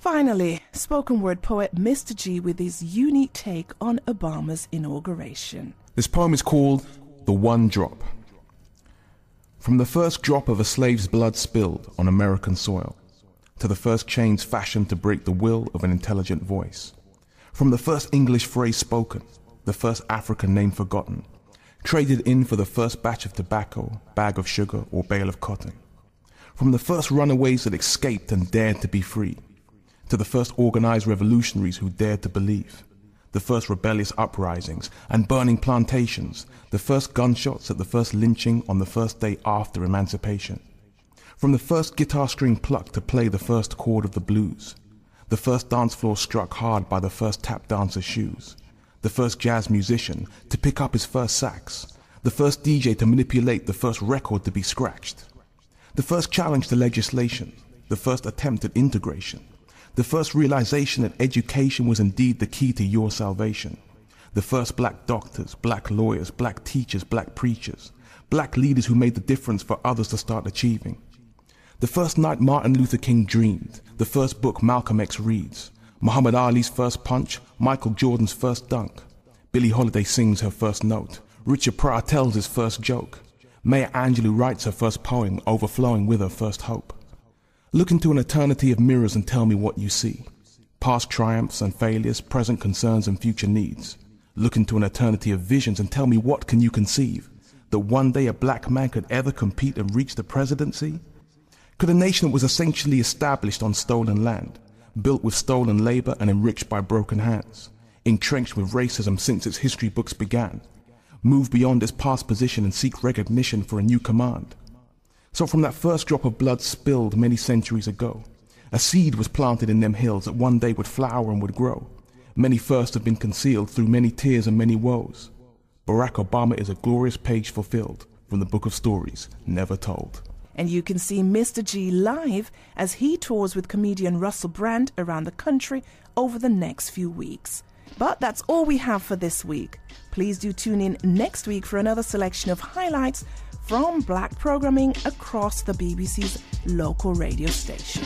Finally, spoken word poet Mr. G with his unique take on Obama's inauguration. This poem is called The One Drop. From the first drop of a slave's blood spilled on American soil, to the first chains fashioned to break the will of an intelligent voice, from the first English phrase spoken, the first African name forgotten, traded in for the first batch of tobacco, bag of sugar, or bale of cotton, from the first runaways that escaped and dared to be free, to the first organized revolutionaries who dared to believe, the first rebellious uprisings and burning plantations, the first gunshots at the first lynching on the first day after emancipation, from the first guitar string plucked to play the first chord of the blues, the first dance floor struck hard by the first tap dancer's shoes, the first jazz musician to pick up his first sax, the first DJ to manipulate the first record to be scratched, the first challenge to legislation, the first attempt at integration, the first realization that education was indeed the key to your salvation. The first black doctors, black lawyers, black teachers, black preachers, black leaders who made the difference for others to start achieving. The first night Martin Luther King dreamed, the first book Malcolm X reads, Muhammad Ali's first punch, Michael Jordan's first dunk, Billie Holiday sings her first note, Richard Pryor tells his first joke, Maya Angelou writes her first poem overflowing with her first hope. Look into an eternity of mirrors and tell me what you see. Past triumphs and failures, present concerns and future needs. Look into an eternity of visions and tell me what can you conceive? That one day a black man could ever compete and reach the presidency? Could a nation that was essentially established on stolen land, built with stolen labor and enriched by broken hands, entrenched with racism since its history books began, move beyond its past position and seek recognition for a new command? So from that first drop of blood spilled many centuries ago, a seed was planted in them hills that one day would flower and would grow. Many firsts have been concealed through many tears and many woes. Barack Obama is a glorious page fulfilled from the book of stories never told. And you can see Mr. G live as he tours with comedian Russell Brand around the country over the next few weeks. But that's all we have for this week. Please do tune in next week for another selection of highlights from black programming across the BBC's local radio station.